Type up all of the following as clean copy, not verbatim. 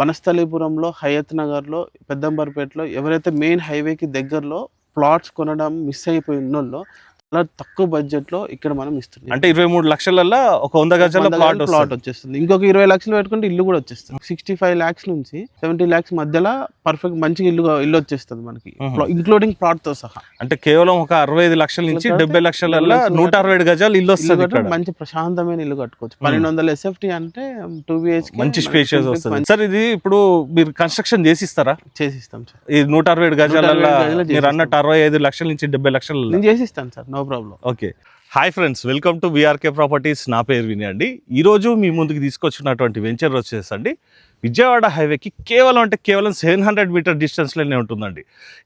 వనస్థలీపురంలో, హయత్ నగర్‌లో, పెద్దంబర్‌పేటలో ఎవరైతే మెయిన్ హైవేకి దగ్గరలో ప్లాట్స్ కొనడం మిస్ అయిపోయి ఉన్నోళ్ళో చాలా తక్కువ బడ్జెట్‌లో ఇక్కడ మనం ఇస్తున్నాం. అంటే 23 లక్షలల్లో ఒక 100 గజాల 100 ప్లాట్ గజాల వచ్చేస్తుంది. ఇంకొక 20 లక్షలు పెట్టుకుంటే ఇల్లు కూడా వచ్చేస్తుంది. 65 లాక్స్ నుంచి 70 లాక్స్ మధ్యలో పర్ఫెక్ట్ మంచిగా ఇల్లు వచ్చేస్తుంది మనకి, ఇంక్లూడింగ్ ప్లాట్‌తో సహా. అంటే కేవలం ఒక 65 లక్షల నుంచి 70 లక్షలల్లో 167 గజాలు ఇల్లు వస్తుంది ఇక్కడ. మంచి ప్రశాంతమైన ఇల్లు కట్టుకోవచ్చు. 1200 SFT అంటే 2 BHK మంచి స్పేషియస్ వస్తుంది. సార్ ఇది ఇప్పుడు మీరు కన్స్ట్రక్షన్ చేసిస్తారా? చేసిస్తాం సార్. ఈ 167 గజాలలో మీరు అన్నట్టు 65 లక్షల నుంచి 70 లక్షలు నేను చేసిస్తాను sir, no problem. Okay. Hi friends, welcome to BRK properties. నా పేరు విని అండి. ఈరోజు మీ ముందుకు తీసుకొచ్చినటువంటి వెంచర్ వచ్చేసండి విజయవాడ హైవేకి కేవలం 700 మీటర్ డిస్టెన్స్లోనే ఉంటుందండి.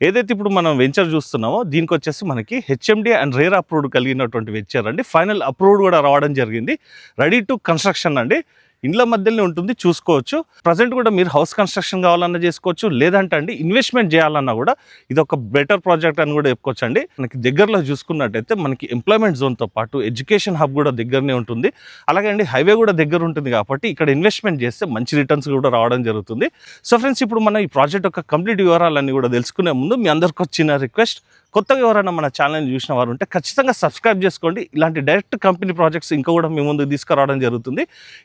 ఏదైతే ఇప్పుడు మనం వెంచర్ చూస్తున్నామో దీనికి వచ్చేసి మనకి HMD అండ్ రేర్ అప్రూవ్డ్ కలిగినటువంటి వెంచర్ అండి. ఫైనల్ అప్రూవ్డ్ కూడా రావడం జరిగింది. రెడీ టు కన్స్ట్రక్షన్ అండి. ఇండ్ల మధ్యలోనే ఉంటుంది, చూసుకోవచ్చు. ప్రజెంట్ కూడా మీరు హౌస్ కన్స్ట్రక్షన్ కావాలన్నా చేసుకోవచ్చు, లేదంటే అండి ఇన్వెస్ట్మెంట్ చేయాలన్నా కూడా ఇది ఒక బెటర్ ప్రాజెక్ట్ అని కూడా చెప్పుకోవచ్చు అండి. మనకి దగ్గరలో చూసుకున్నట్టయితే మనకి ఎంప్లాయ్మెంట్ జోన్తో పాటు ఎడ్యుకేషన్ హబ్ కూడా దగ్గరనే ఉంటుంది. అలాగే అండి హైవే కూడా దగ్గర ఉంటుంది కాబట్టి ఇక్కడ ఇన్వెస్ట్మెంట్ చేస్తే మంచి రిటర్న్స్ కూడా రావడం జరుగుతుంది. సో ఫ్రెండ్స్, ఇప్పుడు మనం ఈ ప్రాజెక్ట్ యొక్క కంప్లీట్ వివరాలన్నీ కూడా తెలుసుకునే ముందు మీ అందరికి వచ్చిన రిక్వెస్ట్, కొత్తగా ఎవరైనా మన ఛానల్ని చూసిన వారు ఉంటే ఖచ్చితంగా సబ్స్క్రైబ్ చేసుకోండి. ఇలాంటి డైరెక్ట్ కంపెనీ ప్రాజెక్ట్స్ ఇంకా కూడా మీ ముందుకు తీసుకురావడం జరుగుతుంది.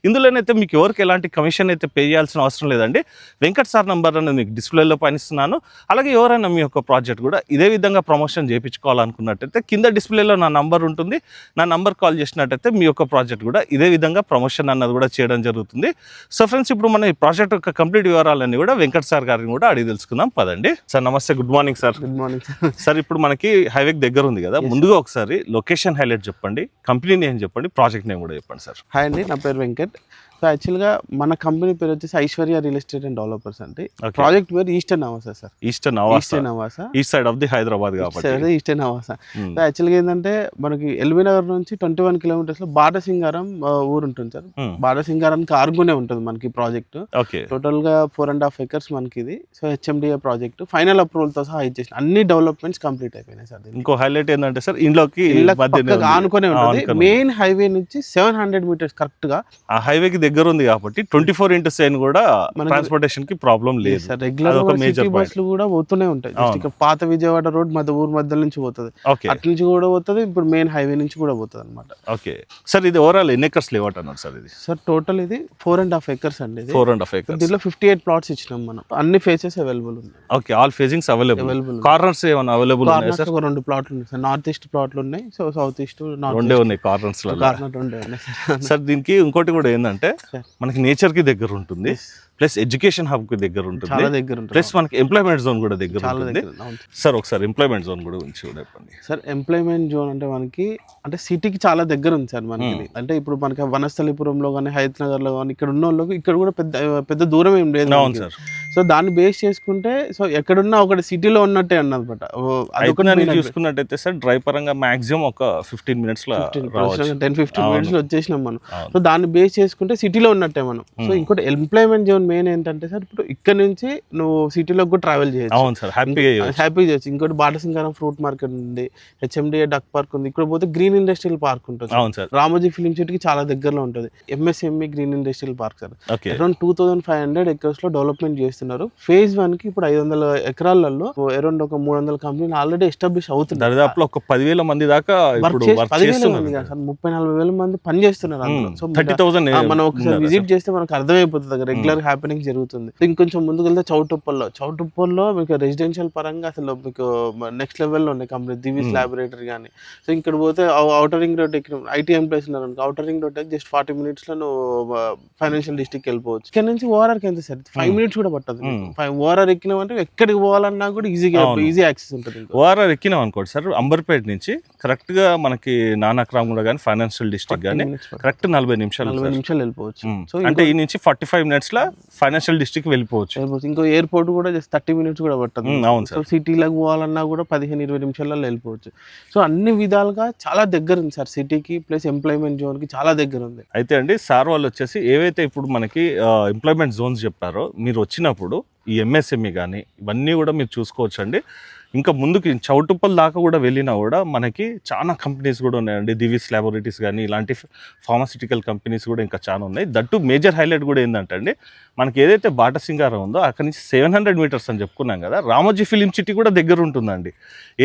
ఇందులోనైతే మీకు ఎవరికి ఎలాంటి కమిషన్ అయితే పే చేయాల్సిన అవసరం లేదండి. వెంకట్ సార్ నంబర్ అనేది మీకు డిస్ప్లేలో పనిస్తున్నాను. అలాగే ఎవరైనా మీ యొక్క ప్రాజెక్ట్ కూడా ఇదే విధంగా ప్రమోషన్ చేయించుకోవాలనుకున్నట్టయితే కింద డిస్ప్లేలో నా నంబర్ ఉంటుంది. నా నంబర్ కాల్ చేసినట్టయితే మీ యొక్క ప్రాజెక్ట్ కూడా ఇదే విధంగా ప్రమోషన్ అన్నది కూడా చేయడం జరుగుతుంది. సో ఫ్రెండ్స్, ఇప్పుడు మన ఈ ప్రాజెక్ట్ యొక్క కంప్లీట్ వివరాలన్నీ కూడా వెంకట్ సార్ గారిని కూడా అడిగి తెలుసుకుందాం పదండి. సార్ నమస్తే, good morning sir. Good morning sir. ఇప్పుడు మనకి హైవేకి దగ్గర ఉంది కదా, ముందుగా ఒకసారి లొకేషన్ హైలైట్ చెప్పండి, కంపెనీ నేమ్ చెప్పండి, ప్రాజెక్ట్ నేమ్ కూడా చెప్పండి సార్. హాయ్ అండి, నా పేరు వెంకట్. సో యాక్చువల్గా మన కంపెనీ పేరు వచ్చేసి Aishwarya real estate and developers అండి. ప్రాజెక్ట్ పేరు eastern Avaasa sir. Eastern Avaasa, east side of the Hyderabad కాబట్టి ఈస్టర్న్ ఆవాసా. సో యాక్చువల్గా ఏంటంటే మనకి ఎల్బీ నగర్ నుంచి 21 కిలోమీటర్స్ లో బాటసింగారం ఊరు ఉంటుంది సార్. బాటసింగారానికి ఆర్గునే ఉంటుంది మనకి ప్రాజెక్ట్. టోటల్ గా 4.5 acres మనకి ఇది. So HMDA project final approval తో సహా ఇచ్చేసిన అన్ని డెవలప్మెంట్స్ కంప్లీట్ అయిపోయినాయి సార్. ఇంకో హైలైట్ ఏంటంటే సార్, ఇంట్లోకి ఆనుకునే ఉంటుంది. మెయిన్ హైవే నుంచి 700 మీటర్స్ కరెక్ట్ గా ఆ హైవేకి దగ్గర ఉంది కాబట్టి 24/7 కూడా ట్రాన్స్పోర్టేషన్ కి ప్రాబ్లం లేదు సార్. రెగ్యులర్ సిటీ బస్సులు కూడా పోతూనే ఉంటాయి. ఇక్కడ పాత విజయవాడ రోడ్ ఊరు మధ్య నుంచి పోతుంది, అటు నుంచి కూడా పోతుంది, ఇప్పుడు మెయిన్ హైవే నుంచి కూడా పోతుంది అనమాట. ఓకే సార్, ఇది ఓవరాల్ ఎన్ని ఎకర్స్ లేవట్ అన్నారు సార్? ఇది సార్ టోటల్ ఇది 4.5 acres అండి. 4.5 acres. దీంట్లో 58 plots ఇచ్చినాం మనం. అన్ని ఫేసెస్ అవైలబుల్ ఉన్నాయి. Okay, all phasings available. Corners ఏమైనా అవైలబుల్ ఉన్నాయా సార్? 2 ప్లాట్లు ఉన్నాయి సార్. నార్త్ ఈస్ట్ ప్లాట్లు ఉన్నాయి, సో సౌత్ ఈస్ట్ రెండే ఉన్నాయి. కార్నర్స్ లో సార్ దీనికి ఇంకోటి కూడా ఏంటంటే మనకి నేచర్ కి దగ్గర ఉంటుంది, ప్లస్ ఎడ్యుకేషన్ హబ్ కి దగ్గర ఉంటుంది, ప్లస్ మనకి ఎంప్లాయ్మెంట్ జోన్ కూడా దగ్గర ఉంటుంది. సార్ ఒకసారి ఎంప్లాయ్మెంట్ జోన్ కూడా చెప్పండి సార్. ఎంప్లాయ్మెంట్ జోన్ అంటే మనకి అంటే సిటీకి చాలా దగ్గర ఉంది సార్ మనకి. అంటే ఇప్పుడు మనకి వనస్థలిపురంలో కానీ హయత్ నగర్ లో కానీ ఇక్కడ ఉన్న వాళ్ళకి ఇక్కడ కూడా పెద్ద దూరం ఏం లేదు సార్. సో దాన్ని బేస్ చేసుకుంటే సో ఎక్కడున్నా ఒకటి సిటీలో ఉన్నట్టే అన్నమాట. చూసుకున్నట్టయితే సార్ డ్రైవ్ పరంగా మాక్సిమం ఒక 15 minutes లో 10-15 minutes లో వచ్చేసినాం మనం. సో దాన్ని బేస్ చేసుకుంటే సిటీలో ఉన్నట్టే మనం. సో ఇంకోటి ఎంప్లాయ్మెంట్ జోన్ మెయిన్ ఏంటంటే సార్, ఇప్పుడు ఇక్కడ నుంచి నువ్వు సిటీలో కూడా ట్రావెల్ చేయొచ్చు. అవును సార్, హ్యాపీగా చేయొచ్చు. ఇంకోటి బాటసింగారం ఫ్రూట్ మార్కెట్ ఉంది, HMDA డక్ పార్క్ ఉంది. ఇక్కడ పోతే గ్రీన్ ఇండస్ట్రియల్ పార్క్ ఉంటుంది. అవును సార్, రామోజీ ఫిలిం సిటీకి చాలా దగ్గరలో ఉంటుంది. MSME green industrial park sir. Around 2500 acres లో డెవలప్మెంట్ చేస్తున్నారు. phase 1 కి ఇప్పుడు 500 ఎకరాలలో అరౌండ్ ఒక 300 కంపెనీలు ఆల్రెడీ ఎస్టాబ్లిష్ అవుతుంది. దాదాపు ఒక 10,000 మంది దాకా 30,000-40,000 మంది పని చేస్తున్నారు. సో 30,000 మనం ఒకసారి విజిట్ చేస్తే మనకు అర్థమైపోతుంది రెగ్యులర్ హ్యాపెనింగ్ జరుగుతుంది. ఇంకొంచెం ముందుకు వెళ్తే చౌటుప్పల్లో మీకు రెసిడెన్షియల్ పరంగా అసలు మీకు నెక్స్ట్ లెవెల్లో ఉన్నాయి కంపెనీ, దివీస్ ల్యాబొరేటరీ కానీ. సో ఇక్కడ పోతే ఔటర్ రింగ్ రోడ్ ఎక్కిన IT ఎంప్లాయీస్ ఉన్నారు అనుకో, outer ring road just 40 minutes లో నువ్వు ఫైనాన్షియల్ డిస్ట్రిక్ట్ వెళ్ళిపోవచ్చు. ఇక్కడ నుంచి ఓఆర్ఆర్కి ఎంత సార్ 5 minutes కూడా పట్టదు. ఓఆర్ఆర్ ఎక్కినామంటే ఎక్కడికి పోవాలన్నా కూడా ఈజీ యాక్సెస్ ఉంటుంది. ఓఆర్ఆర్ ఎక్కినాం అనుకోండి సార్, అంబర్పేట నుంచి కరెక్ట్ గా మనకి నానక్రామ్ కూడా కానీ ఫైనాన్షియల్ డిస్ట్రిక్ట్ కానీ కరెక్ట్ 40 నిమిషాలు వెళ్ళిపోవచ్చు. సో అంటే ఈ నుంచి 45 minutes లో ఫైనాన్షియల్ డిస్ట్రిక్ట్ వెళ్ళిపోవచ్చు. ఇంకో ఎయిర్పోర్ట్ కూడా జస్ట్ 30 minutes కూడా పట్టదు. అవును సార్, సిటీలకు పోవాలన్నా కూడా 15-20 నిమిషాలలో వెళ్ళిపోవచ్చు. సో అన్ని విధాలుగా చాలా దగ్గర ఉంది సార్ సిటీకి, ప్లస్ ఎంప్లాయ్మెంట్ జోన్ కి చాలా దగ్గర ఉంది. అయితే అండి సార్ వాళ్ళు వచ్చేసి ఏవైతే ఇప్పుడు మనకి ఎంప్లాయ్మెంట్ జోన్స్ చెప్పారో, మీరు వచ్చినప్పుడు ఈ MSME కానీ ఇవన్నీ కూడా మీరు చూసుకోవచ్చు అండి. ఇంకా ముందుకి చౌటుప్పల్ దాకా కూడా వెళ్ళినా కూడా మనకి చాలా కంపెనీస్ కూడా ఉన్నాయండి. దివిస్ ల్యాబొరేటరీస్ కానీ ఇలాంటి ఫార్మాసిటికల్ కంపెనీస్ కూడా ఇంకా చాలా ఉన్నాయి. దట్టు మేజర్ హైలైట్ కూడా ఏంటంటే అండి, మనకి ఏదైతే బాటసింగారం ఉందో అక్కడి నుంచి 700 మీటర్స్ అని చెప్పుకున్నాం కదా, రామోజీ ఫిలిం సిటీ కూడా దగ్గర ఉంటుందండి.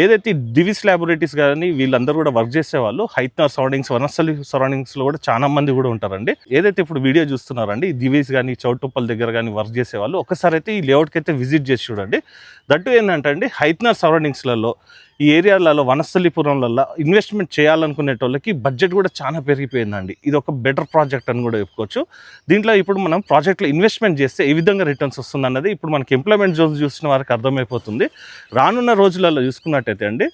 ఏదైతే దివిస్ ల్యాబొరేటరీస్ కానీ వీళ్ళందరూ కూడా వర్క్ చేసే వాళ్ళు హైత్నర్ సరౌండింగ్స్, వనస్థలి సరౌండింగ్స్లో కూడా చాలా మంది కూడా ఉంటారండి. ఏదైతే ఇప్పుడు వీడియో చూస్తున్నారండి, దివిస్ కానీ చౌటుప్పల్ దగ్గర కానీ వర్క్ చేసే వాళ్ళు ఒకసారి అయితే ఈ లేఅవుట్కి అయితే విజిట్ చేసి చూడండి. దట్టు ఏంటంటే అండి, హైత్నర్ సరౌండింగ్స్లలో ఈ ఏరియాలలో వనస్థలిపురంలలో ఇన్వెస్ట్మెంట్ చేయాలనుకునేటోళ్ళకి బడ్జెట్ కూడా చాలా పెరిగిపోయిందండి. ఇది ఒక బెటర్ ప్రాజెక్ట్ అని కూడా చెప్పుకోవచ్చు. దీంట్లో ఇప్పుడు మనం ప్రాజెక్ట్లో ఇన్వెస్ట్మెంట్ చేస్తే ఏ విధంగా రిటర్న్స్ వస్తుంది అన్నది ఇప్పుడు మనకి ఎంప్లాయ్మెంట్ జోన్స్ చూసిన వారికి అర్థమైపోతుంది. రానున్న రోజులలో చూసుకున్నట్టయితే అండి,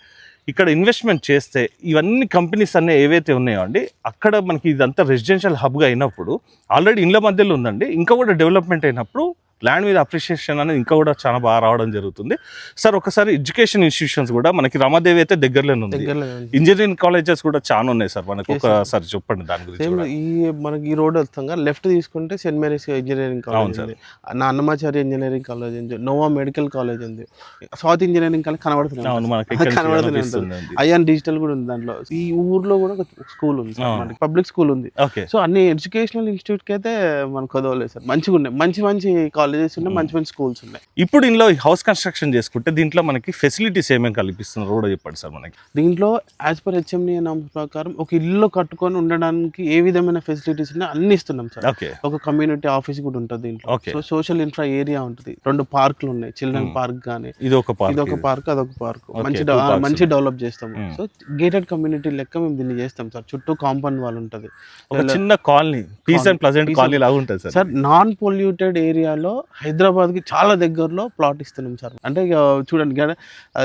ఇక్కడ ఇన్వెస్ట్మెంట్ చేస్తే ఇవన్నీ కంపెనీస్ అన్నీ ఏవైతే ఉన్నాయో అండి, అక్కడ మనకి ఇదంతా రెసిడెన్షియల్ హబ్గా అయినప్పుడు ఆల్రెడీ ఇండ్ల మధ్యలో ఉందండి, ఇంకా కూడా డెవలప్మెంట్ అయినప్పుడు ల్యాండ్ మీద అప్రిషియేషన్ అనేది ఇంకా కూడా చాలా బాగా రావడం జరుగుతుంది. సార్ ఒకసారి ఎడ్యుకేషన్ ఇన్స్టిట్యూషన్స్ కూడా మనకి రమాదేవి అయితే దగ్గరలోనే ఉంది, ఇంజనీరింగ్ కాలేజెస్ కూడా చాలా ఉన్నాయి సార్. మనకి ఒకసారి చెప్పండి దాని గురించి. ఈ మనకి ఈ రోడ్ వస్తాం లెఫ్ట్ తీసుకుంటే సెయింట్ మేరీస్ ఇంజనీరింగ్ కాలేజ్ ఉంది, అన్నమాచార్య ఇంజనీరింగ్ కాలేజ్ ఉంది, నోవా మెడికల్ కాలేజ్ ఉంది, సౌత్ ఇంజనీరింగ్ కాలేజ్ కనబడుతుంది, అయాన్ డిజిటల్ కూడా ఉంది. దాంట్లో ఈ ఊర్లో కూడా ఒక స్కూల్ ఉంది, పబ్లిక్ స్కూల్ ఉంది. సో అన్ని ఎడ్యుకేషనల్ ఇన్స్టిట్యూట్ కి అయితే మనకు కుదవలేదు సార్. మంచిగా ఉన్నాయి, మంచి మంచి కాలేజెస్ ఉన్నాయి, మంచి మంచి స్కూల్స్ ఉన్నాయి. ఇప్పుడు ఇందులో హౌస్ కన్స్ట్రక్షన్ చేసుకుంటే దీంట్లో మనకి ఫెసిలిటీస్ ఏమేమి కల్పిస్తున్నారు కూడా చెప్పండి సార్. మనకి దీంట్లో యాజ్ పర్ హెచ్ఎండి నామ్స్ ప్రకారం ఒక ఇల్లు కట్టుకొని ఉండడానికి ఏ విధమైన ఫెసిలిటీస్ ఉన్నాయి అన్ని ఇస్తున్నాం సార్. ఒక కమ్యూనిటీ ఆఫీస్ కూడా ఉంటుంది దీంట్లో. సో సోషల్ ఇన్ఫ్రా ఏరియా ఉంటుంది, 2 పార్కులు ఉన్నాయి, చిల్డ్రన్ పార్క్ గానీ ఇది ఒక పార్క్ అదొక పార్క్, మంచి డెవలప్ చేస్తాము. సో గేటెడ్ కమ్యూనిటీ లెక్క మేము దీన్ని చేస్తాం సార్. చుట్టూ కాంపౌండ్ వాల్ ఉంటుంది, ఒక చిన్న colony, peace and pleasant colony లాగా ఉంటుంది సార్. నాన్ పొల్యూటెడ్ ఏరియాలో హైదరాబాద్ కి చాలా దగ్గరలో ప్లాట్ ఇస్తున్నాం సార్. అంటే ఇక చూడండి,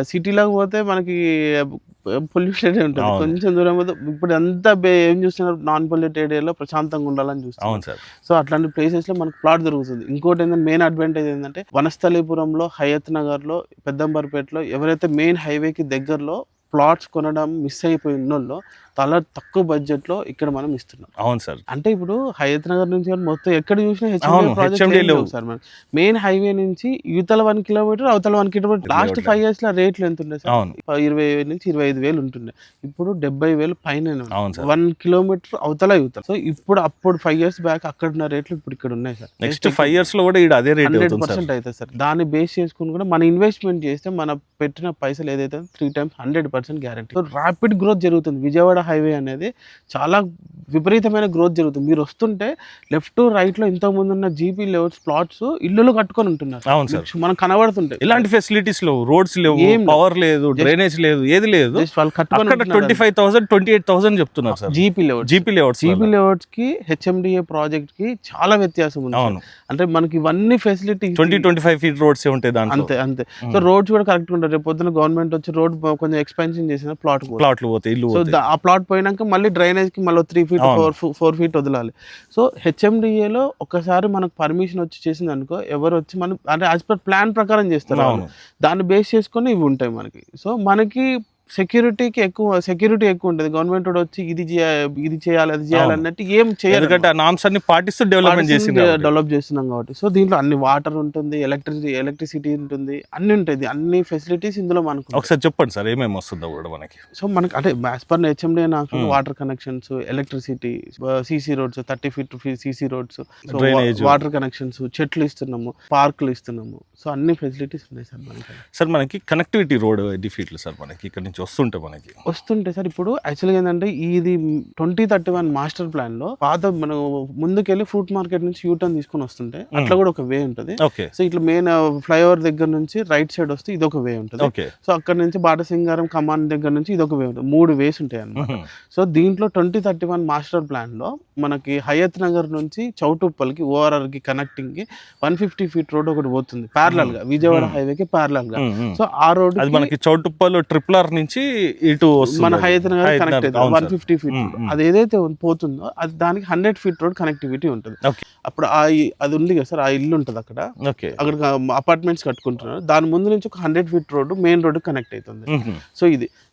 సిటీలోకి పోతే మనకి పొల్యూటెడ్ ఉంటుంది, కొంచెం దూరం పోతే ఇప్పుడు అంతా ఏం చూస్తున్నారు, నాన్ పొల్యూటెడ్ ఏరియాలో ప్రశాంతంగా ఉండాలని చూస్తాం. సో అట్లాంటి ప్లేసెస్ లో మనకు ప్లాట్ దొరుకుతుంది. ఇంకోటి ఏంటంటే మెయిన్ అడ్వాంటేజ్ ఏంటంటే వనస్థలిపురంలో, హయత్ నగర్ లో, పెద్దంబర్పేటలో ఎవరైతే మెయిన్ హైవేకి దగ్గరలో ప్లాట్స్ కొనడం మిస్ అయిపోయిన వాళ్ళు చాలా తక్కువ బడ్జెట్ లో ఇక్కడ మనం ఇస్తున్నాం. అవును సార్. అంటే ఇప్పుడు హయత్ నగర్ నుంచి మొత్తం ఎక్కడ చూసినా హెచ్ఎండి సార్. మనం మెయిన్ హైవే నుంచి యువతల 1 కిలోమీటర్, అవతల 1 కిలోమీటర్. లాస్ట్ 5 years లో రేట్లు ఎంత ఉండే సార్? 20,000 నుంచి 25,000 ఉంటుండే, ఇప్పుడు 70,000 పైన 1 కిలోమీటర్ అవతల యువతల. సో అప్పుడు 5 years బ్యాక్ అక్కడ ఉన్న రేట్లు ఇప్పుడు ఇక్కడ ఉన్నాయి సార్. నెక్స్ట్ 5 years లో కూడా అదే రేట్ 100% అవుతుంది సార్. దాన్ని బేస్ చేసుకుని కూడా మన ఇన్వెస్ట్మెంట్ చేస్తే మన పెట్టిన పైసలు ఏదైతే 3 times 100% guarantee. So rapid growth జరుగుతుంది. విజయవాడ హైవే అనేది చాలా విపరీతమైన గ్రోత్ జరుగుతుంది. మీరు వస్తుంటే లెఫ్ట్ రైట్ లో ఇంతకు ముందు ఉన్న జీపీ లేఅవుట్స్ ప్లాట్స్ ఇల్లులు కట్టుకొని ఉంటున్నారు. మనం కనబడుతుంటాయి. ఇలాంటి ఫెసిలిటీస్ లేవు, రోడ్స్ లేవు, పవర్ లేదు, డ్రైనేజ్ లేదు, ఏది లేదు. 25,000 28,000 చెప్తున్నారు సార్. జీపీ లేఅవుట్స్ కి హెచ్ఎండిఏ ప్రాజెక్ట్ కి చాలా వ్యత్యాసం ఉంది. అంటే మనకి ఇవన్నీ ఫెసిలిటీ 20-25 feet రోడ్స్ ఉంటాయి దాంట్లో. అంతే. సో రోడ్స్ కూడా కరెక్ట్ ఉంటాయి. రేపు పొద్దున గవర్నమెంట్ వచ్చి రోడ్ కొంచెం ఎక్స్పాన్షన్ చేసిన ప్లాట్లు పోతాయి, ఇల్లు. సో ఆ ప్లాట్ పోయినాక మళ్ళీ డ్రైనేజ్ కి మళ్ళీ 3 feet 4 feet వదలాలి. సో హెచ్ఎండిఏలో ఒకసారి మనకు పర్మిషన్ వచ్చి చేసింది అనుకో, ఎవరు వచ్చి మనం అంటే యాజ్ పర్ ప్లాన్ ప్రకారం చేస్తారు, దాన్ని బేస్ చేసుకొని ఇవి ఉంటాయి మనకి. సో మనకి సెక్యూరిటీ ఎక్కువ ఉంటుంది. గవర్నమెంట్ వచ్చి ఇది చేయాలి అది చేయాలి అన్నట్టు ఏం చేయాలి, ఎందుకంటే ఆ నామ్స్ అన్ని పాటిస్తూ డెవలప్ చేస్తున్నాం కాబట్టి. సో దీంట్లో అన్ని వాటర్ ఉంటుంది, ఎలక్ట్రిసిటీ ఉంటుంది, అన్ని ఉంటుంది, అన్ని ఫెసిలిటీస్ ఇందులో మనకు. ఒకసారి చెప్పండి సార్ ఏమేమి వస్తుందో కూడా మనకి. సో మనకి అంటే as per HMD water connections, electricity, CC roads, 30 feet CC roads, water connections, చెట్లు ఇస్తున్నాము, పార్కులు ఇస్తున్నాము. సో అన్ని ఫెసిలిటీస్ ఉన్నాయి సార్ మనకి. సార్ మనకి కనెక్టివిటీ రోడ్ డిఫీట్లు సార్ మనకి ఇక్కడ నుంచి వస్తుంటే సార్ ఇప్పుడు యాక్చువల్గా ఏంటంటే ఇది 2031 మాస్టర్ ప్లాన్ లో పాత మనం ముందుకెళ్ళి ఫ్రూట్ మార్కెట్ నుంచి యూటర్న్ తీసుకొని వస్తుంటే అట్లా కూడా ఒక వే ఉంటుంది. సో ఇట్లా మెయిన్ ఫ్లైఓవర్ దగ్గర నుంచి రైట్ సైడ్ వస్తే ఇదొక వే ఉంటుంది. సో అక్కడ నుంచి బాటసింగారం కమాన్ దగ్గర నుంచి ఇదొక వే ఉంటుంది. 3 ways ఉంటాయి అన్నమాట. సో దీంట్లో 2031 మాస్టర్ ప్లాన్ లో మనకి హయత్ నగర్ నుంచి చౌటుప్పల్కి ఓఆర్ఆర్ కి కనెక్టింగ్ కి 150 feet రోడ్ ఒకటి పోతుంది ప్యారలల్ గా, విజయవాడ హైవేకి ప్యారలల్ గా. సో ఆ రోడ్ మనకి చౌటుప్పల్ ట్రిపుల్ ఆర్ నుంచి నుంచి ఇటు మన హయత్ నగర్ హయత్ కనెక్ట్ నగర్, అవుతుంది అవును 150 ఫీట్ అది ఏదైతే పోతుందో అది దానికి 100 ఫీట్ రోడ్ కనెక్టివిటీ ఉంటుంది. ఓకే అప్పుడు అది ఉంది కదా సార్, ఆ ఇల్లు ఉంటుంది అక్కడ అక్కడ అపార్ట్మెంట్స్ కట్టుకుంటున్నారు. దాని ముందు నుంచి ఒక 100 feet road main road connect అవుతుంది. సో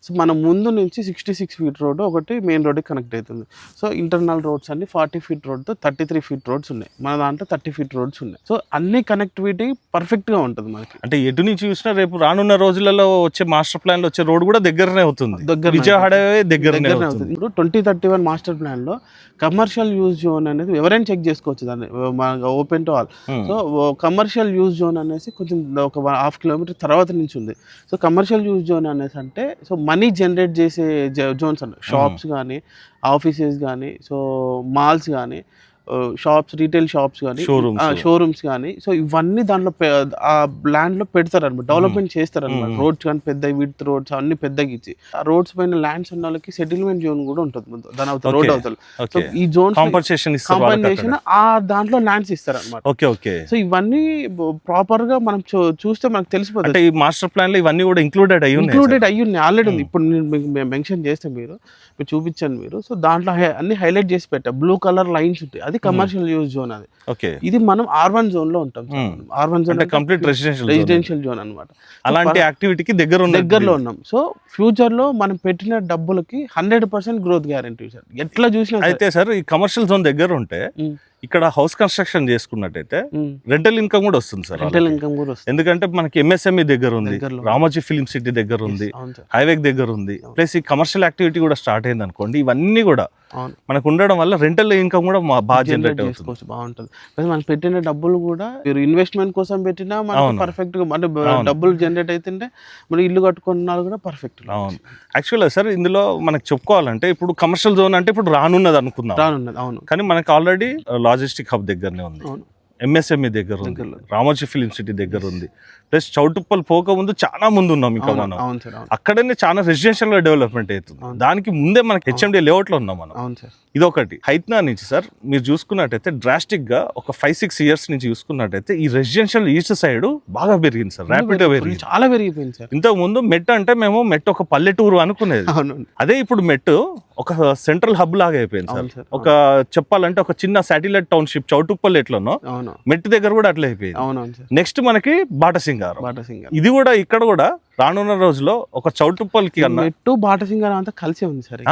సో మన ముందు నుంచి 66 ఫీట్ రోడ్ ఒకటి మెయిన్ రోడ్ కనెక్ట్ అవుతుంది. సో ఇంటర్నల్ రోడ్స్ అన్ని 40 ఫీట్ రోడ్తో 33 ఫీట్ రోడ్స్ ఉన్నాయి. మన దాంట్లో 30 ఫీట్ రోడ్స్ ఉన్నాయి. సో అన్ని కనెక్టివిటీ పర్ఫెక్ట్ గా ఉంటుంది మనకి. అంటే ఎటు నుంచి చూసినా రేపు రానున్న రోజులలో వచ్చే మాస్టర్ ప్లాన్ లో వచ్చే రోడ్ కూడా దగ్గరనే అవుతుంది. విజయవాడ దగ్గరనే అవుతుంది. ఇప్పుడు 2031 మాస్టర్ ప్లాన్ లో కమర్షియల్ యూజ్ జోన్ అనేది ఎవరైనా చెక్ చేసుకోవచ్చు దాన్ని, open to all. So commercial use zone అనేసి కొంచెం ఒక 1/2 కిలోమీటర్ తర్వాత నుంచి ఉంది. సో కమర్షియల్ యూజ్ జోన్ అనేసి అంటే సో మనీ జనరేట్ చేసే జోన్స్ అన్న షాప్స్ కానీ, ఆఫీసెస్ కానీ, సో మాల్స్ కానీ, షాప్స్, రీటైల్ షాప్స్ కానీ, షోరూమ్స్ కానీ, సో ఇవన్నీ దాంట్లో ఆ ల్యాండ్ లో పెడతారు అనమాట, డెవలప్మెంట్ చేస్తారు అనమాట. రోడ్స్ కానీ పెద్ద విత్ రోడ్స్ అన్ని పెద్దగా ఇచ్చి ఆ రోడ్స్ పైన ల్యాండ్స్ ఉన్న వాళ్ళకి సెటిల్మెంట్ జోన్ కూడా ఉంటుంది ముందు, దాని అవతల రోడ్ అవతల. సో ఈ జోన్ కాంపన్సేషన్ ఆ దాంట్లో ల్యాండ్స్ ఇస్తారు అనమాట. సో ఇవన్నీ ప్రాపర్ గా మనం చూస్తే మనకు తెలిసిపోతుంది. ఈ మాస్టర్ ప్లాన్ లో ఇవన్నీ కూడా ఇంక్లూడెడ్ అయ్యి ఉన్నాయి ఆల్రెడీ ఉంది. ఇప్పుడు నేను మెన్షన్ చేస్తే మీరు చూపించాను మీరు. సో దాంట్లో అన్ని హైలైట్ చేసి పెట్టా, బ్లూ కలర్ లైన్స్ ఉంటాయి, అది కమర్షియల్ యూజ్ జోన్. అది ఇది మనం R1 జోన్ లో ఉంటాం. R1 zone complete residential zone అన్నమాట. అలాంటి యాక్టివిటీకి దగ్గరలో ఉన్నాం. సో ఫ్యూచర్ లో మనం పెట్టిన డబ్బులకి 100% గ్రోత్ గ్యారంటీ సార్. ఎట్లా చూసినా అయితే సార్ ఈ కమర్షియల్ జోన్ దగ్గర ఉంటే ఇక్కడ హౌస్ కన్స్ట్రక్షన్ చేసుకున్నట్టయితే రెంటల్ ఇన్కమ్ కూడా వస్తుంది సార్. రెంటల్ ఇన్కమ్ కూడా వస్తుంది. ఎందుకంటే మనకి MSME దగ్గర ఉంది, రామోజీ ఫిలిం సిటీ దగ్గర ఉంది, హైవే దగ్గర ఉంది, ప్లస్ ఈ కమర్షియల్ యాక్టివిటీ కూడా స్టార్ట్ అయింది అనుకోండి. ఇవన్నీ కూడా మనకు ఉండడం వల్ల రెంటల్ ఇన్కమ్ కూడా బాగా జనరేట్ అవుతుంది, బాగుంటుంది. మనం పెట్టిన డబ్బులు కూడా మీరు ఇన్వెస్ట్మెంట్ కోసం పెట్టినా మనకి పర్ఫెక్ట్ గా అంటే డబ్బులు జనరేట్ అవుతుంటే మరి ఇల్లు కట్టుకున్నారు కూడా పర్ఫెక్ట్. అవును. యాక్చువల్గా సార్ ఇందులో మనకు చెప్పుకోవాలంటే ఇప్పుడు కమర్షియల్ జోన్ అంటే ఇప్పుడు రానున్నది అనుకుందాం, అవును, కానీ మనకి ఆల్రెడీ లాజిస్టిక్ హబ్ దగ్గరనే ఉంది, MSME దగ్గర ఉంది, రామోజీ ఫిలిం సిటీ దగ్గర ఉంది, ప్లస్ చౌటుప్పల్ పోక ముందు చాలా ముందు ఉన్నాం. ఇంకా మనం అక్కడనే చాలా రెసిడెన్షియల్ గా డెవలప్మెంట్ అవుతుంది. దానికి ముందే మనకి HMD లేఅవుట్ లో ఉన్నాం మనం. ఇదొకటి. హైత్నా నుంచి సార్ మీరు చూసుకున్నట్టయితే డ్రాస్టిక్ గా ఒక 5-6 ఇయర్స్ నుంచి చూసుకున్నట్టయితే ఈ రెసిడెన్షియల్ ఈస్ట్ సైడ్ బాగా పెరిగింది సార్, ర్యాపిడ్ గా పెరిగింది, చాలా పెరిగిపోయింది సార్. ఇంతకు ముందు మెట్ అంటే మేము మెట్ ఒక పల్లెటూరు అనుకునేది, అదే ఇప్పుడు మెట్ ఒక సెంట్రల్ హబ్ లాగా అయిపోయింది సార్. ఒక చెప్పాలంటే ఒక చిన్న శాటిలైట్ టౌన్షిప్ చౌటుప్పల్ ఎట్లనో మెట్ దగ్గర కూడా అట్లా అయిపోయింది. నెక్స్ట్ మనకి బాటసింగారం, ఇది కూడా ఇక్కడ కూడా రానున్న రోజులో ఒక చౌటుప్పల్కి మెట్టు బాటసింగారం అంతా కలిసే ఉంది సార్.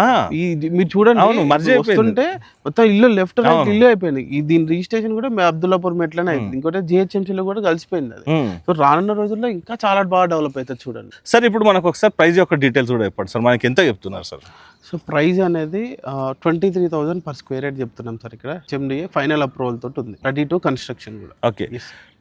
మీరు చూడండి, అవును, మర్జీ అయిపోతుంటే మొత్తం ఇల్లు లెఫ్ట్ రైట్ ఇల్లు అయిపోయింది. దీని రిజిస్ట్రేషన్ కూడా అబ్దుల్లాపూర్ మెట్లనే అయింది, ఇంకోటి GHMC లో కూడా కలిసిపోయింది అది. సో రానున్న రోజుల్లో ఇంకా చాలా బాగా డెవలప్ అవుతుంది చూడండి సార్. ఇప్పుడు మనకు ఒకసారి ప్రైస్ యొక్క డీటెయిల్స్ కూడా చెప్పండి సార్, మనకి ఎంత చెప్తున్నారు సార్? సో ప్రైస్ అనేది 23,000 per square యార్డ్ చెప్తున్నాం సార్. ఇక్కడ HMDA ఫైనల్ అప్రూవల్ తోటి ఉంది, రెడీ టు కన్స్ట్రక్షన్ కూడా. ఓకే,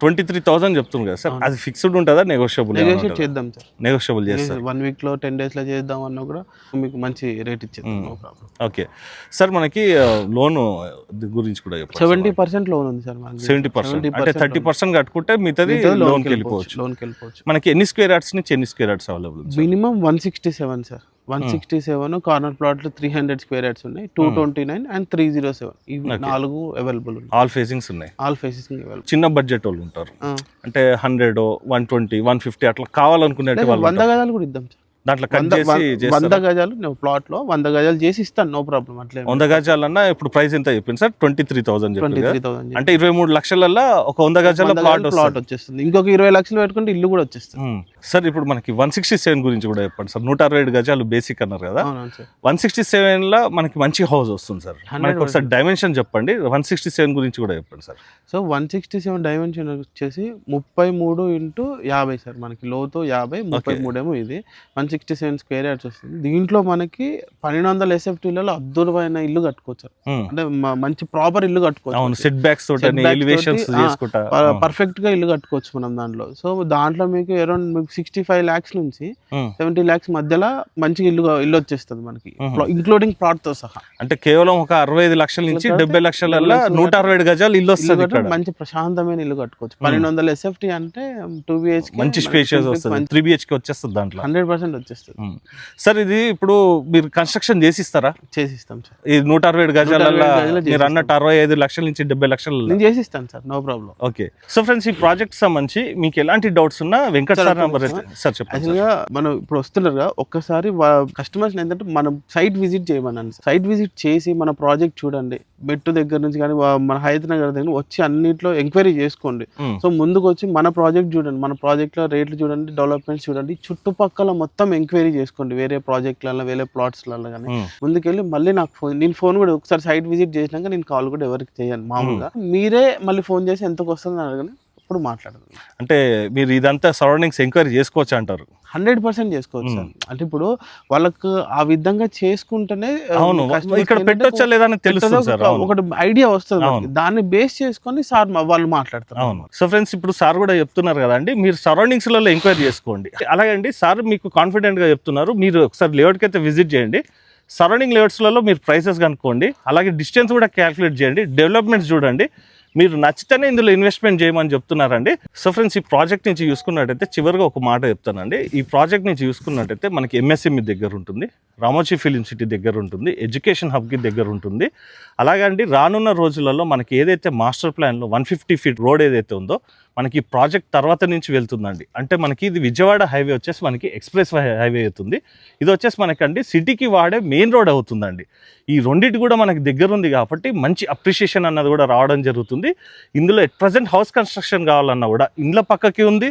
23,000 చెప్తున్నారు కదా సార్, అది ఫిక్స్డ్ ఉంటుందా, నెగోషియబుల్? నెగోషియేట్ చేద్దాం సార్, నెగోషియబుల్ చేస్తాం. 1 week లో 10 days లో చేద్దాం అన్నా కూడా మీకు మంచి రేట్ ఇచ్చేద్దాం, నో ప్రాబ్లం. ఓకే సార్, మనకి లోన్ గురించి కూడా 70% లోన్ ఉంది సార్. 70% అంటే 30% కట్టుకుంటే మిగతాది లోన్కి వెళ్ళిపోవచ్చు. మనకి ఎన్ని స్క్వేర్ యార్డ్స్ నుంచి ఎన్ని square yards available? Minimum 167 sir, 167 corner ప్లాట్లు 300 స్క్వేర్ యార్డ్స్ ఉన్నాయి, 229 అండ్ 307, ఇవి 4 అవైలబుల్ ఉన్నాయి. ఆల్ ఫేసింగ్స్ ఉన్నాయి, ఆల్ ఫేసింగ్ అవైలబుల్. చిన్న బడ్జెట్ వాళ్ళు ఉంటారు అంటే 100, 120, 150 అట్లా కావాలనుకునే వాళ్ళు 100 గజాలు కూడా ఇద్దాం సార్. దాంట్లో కట్ చేసి 100 గజాలు ప్లాట్ లో 100 గజాలు చేసి ఇస్తాను, నో ప్రాబ్లం. అట్లే 100 గజాలన్నా ఇప్పుడు ప్రైస్ ఎంత చెప్పింది సార్? 23,000 అంటే 23 లక్షలల్లో ఒక 100 గజాల ప్లాట్ వచ్చేస్తుంది. ఇంకొక 20 లక్షలు పెట్టుకుంటే ఇల్లు కూడా వచ్చేస్తుంది సార్. ఇప్పుడు మనకి 167 గురించి కూడా చెప్పండి సార్. 167 గజాలు బేసిక్ అన్నారు కదా, 167 లో మనకి మంచి హౌస్ వస్తుంది సార్. మనకి ఒకసారి డైమెన్షన్ చెప్పండి, 167 గురించి కూడా చెప్పండి సార్. సో 167 డైమెన్షన్ వచ్చేసి 33x50 సార్. మనకి లోతో 50, 33 ఏమో ఇది 167 స్క్వేర్ యార్డ్స్ వస్తుంది. దీంట్లో మనకి 1200 SFTలలో అద్భుతమైన ఇల్లు కట్టుకోవచ్చు, అంటే మంచి ప్రాపర్ ఇల్లు కట్టుకోవచ్చు. సెట్ బ్యాక్స్ పర్ఫెక్ట్ గా ఇల్లు కట్టుకోవచ్చు మనం దాంట్లో. సో దాంట్లో మీకు అరౌండ్ 65 lakhs నుంచి 70 lakhs మధ్యలో మంచిగా ఇల్లు వచ్చేస్తుంది మనకి, ఇంక్లూడింగ్ ప్లాట్ తో సహా. అంటే కేవలం ఒక 65 లక్షల నుంచి 70 లక్షలలో 167 గజాలు ఇల్లు వస్తుంది. మంచి ప్రశాంతమైన ఇల్లు కట్టుకోవచ్చు. 1200 SFT అంటే 2 BHK మంచి స్పేషియస్ వస్తుంది, 3 BHK వచ్చేస్తుంది దాంట్లో 100% వచ్చేస్తుంది సార్. ఇది ఇప్పుడు మీరు కన్స్ట్రక్షన్ చేసిస్తారా? చేసిస్తాం సార్. ఈ 167 గజాలలో మీరు అన్నట్టు 65 లక్షల నుంచి 70 లక్షలు నేను చేసిస్తాను sir, no problem. Okay. So friends, ఈ ప్రాజెక్ట్ సంబంధించి మీకు ఎలాంటి డౌట్స్ ఉన్నా వెంకట్ సార్ నంబర్ అయితే సార్ చెప్పండి. యాక్చువల్గా మనం ఇప్పుడు వస్తున్నారుగా ఒక్కసారి కస్టమర్స్ ఏంటంటే మనం సైట్ విజిట్ చేయమన్నాను. సైట్ విజిట్ చేసి మన ప్రాజెక్ట్ చూడండి, మెట్టు దగ్గర నుంచి కానీ మన హైదరాబాద్ దగ్గర వచ్చి అన్నిట్లో ఎంక్వైరీ చేసుకోండి. సో ముందుకు వచ్చి మన ప్రాజెక్ట్ చూడండి, మన ప్రాజెక్ట్లో రేట్లు చూడండి, డెవలప్మెంట్స్ చూడండి, చుట్టుపక్కల మొత్తం ఎంక్వైరీ చేసుకోండి, వేరే ప్రాజెక్టులలో వేరే ప్లాట్స్లలో కానీ. ముందుకెళ్ళి మళ్ళీ నాకు నేను ఫోన్ కూడా ఒకసారి సైట్ విజిట్ చేసినాక నేను కాల్ కూడా ఎవరికి చేయను. మామూలుగా మీరే మళ్ళీ ఫోన్ చేసి ఎంతకు వస్తుంది అని అడగని అప్పుడు మాట్లాడదు. అంటే మీరు ఇదంతా సరౌండింగ్స్ ఎంక్వైరీ చేసుకోవచ్చు అంటారు? 100% చేసుకోవచ్చు సార్. అంటే ఇప్పుడు వాళ్ళకు ఆ విధంగా చేసుకుంటేనే అవును, ఇక్కడ పెట్టొచ్చా లేదా అని తెలుస్తుంది సార్. ఒకటి ఐడియా వస్తుంది, దాన్ని బేస్ చేసుకొని సార్ వాళ్ళు మాట్లాడతారు. అవును. సో ఫ్రెండ్స్, ఇప్పుడు సార్ కూడా చెప్తున్నారు కదండి, మీరు సరౌండింగ్స్ లలో ఎంక్వైరీ చేసుకోండి. అలాగే అండి, సార్ మీకు కాన్ఫిడెంట్ గా చెప్తున్నారు, మీరు ఒకసారి లేఅవుట్కి అయితే విజిట్ చేయండి, సరౌండింగ్ లేఅవుట్స్లలో మీరు ప్రైసెస్ కనుక్కోండి, అలాగే డిస్టెన్స్ కూడా క్యాలిక్యులేట్ చేయండి, డెవలప్మెంట్స్ చూడండి, మీరు నచ్చితేనే ఇందులో ఇన్వెస్ట్మెంట్ చేయమని చెప్తున్నారండి. సో ఫ్రెండ్స్, ఈ ప్రాజెక్ట్ నుంచి చూసుకున్నట్టయితే చివరిగా ఒక మాట చెప్తానండి. ఈ ప్రాజెక్ట్ నుంచి చూసుకున్నట్టయితే మనకి ఎంఎస్ఎంఈ దగ్గర ఉంటుంది, రామోజీ ఫిలిం సిటీ దగ్గర ఉంటుంది, ఎడ్యుకేషన్ హబ్కి దగ్గర ఉంటుంది. అలాగే అండి, రానున్న రోజులలో మనకి ఏదైతే మాస్టర్ ప్లాన్లో 150 ఫీట్ రోడ్ ఏదైతే ఉందో మనకి ఈ ప్రాజెక్ట్ తర్వాత నుంచి వెళ్తుందండి. అంటే మనకి ఇది విజయవాడ హైవే వచ్చేసి మనకి ఎక్స్ప్రెస్ హైవే అవుతుంది. ఇది వచ్చేసి మనకండి సిటీకి వాడే మెయిన్ రోడ్ అవుతుందండి. ఈ రెండింటి కూడా మనకి దగ్గర ఉంది కాబట్టి మంచి అప్రిషియేషన్ అన్నది కూడా రావడం జరుగుతుంది. ఇందులో ఎట్ ప్రజెంట్ హౌస్ కన్స్ట్రక్షన్ కావాలన్నా కూడా ఇండ్ల పక్కకి ఉంది.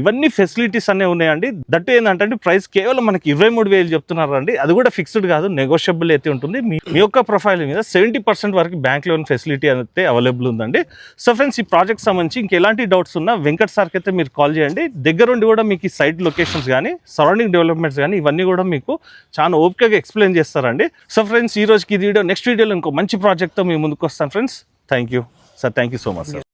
ఇవన్నీ ఫెసిలిటీస్ అన్నీ ఉన్నాయండి. దట్టు ఏంటంటే ప్రైస్ కేవలం మనకి 23,000 చెప్తున్నారండి. అది కూడా ఫిక్స్డ్ కాదు, నెగోషియబుల్ అయితే ఉంటుంది. మీ యొక్క ప్రొఫైల్ మీద 70% వరకు బ్యాంక్ లోన్ ఫెసిలిటీ అయితే అవైలబుల్ ఉందండి. సో ఫ్రెండ్స్, ఈ ప్రాజెక్ట్ సంబంధించి ఇంకెలాంటి డౌట్స్ ఉన్నా వెంకట్ సార్కి అయితే మీరు కాల్ చేయండి. దగ్గరుండి కూడా మీకు ఈ సైట్ లొకేషన్స్ కానీ సరౌండింగ్ డెవలప్మెంట్స్ కానీ ఇవన్నీ కూడా మీకు చాలా ఓపికగా ఎక్స్ప్లెయిన్ చేస్తారండి. సో ఫ్రెండ్స్, ఈ రోజుకి ఈ వీడియో, నెక్స్ట్ వీడియోలో ఇంకో మంచి ప్రాజెక్ట్తో మీ ముందుకు వస్తాను friends. Thank you sir, thank you so much sir.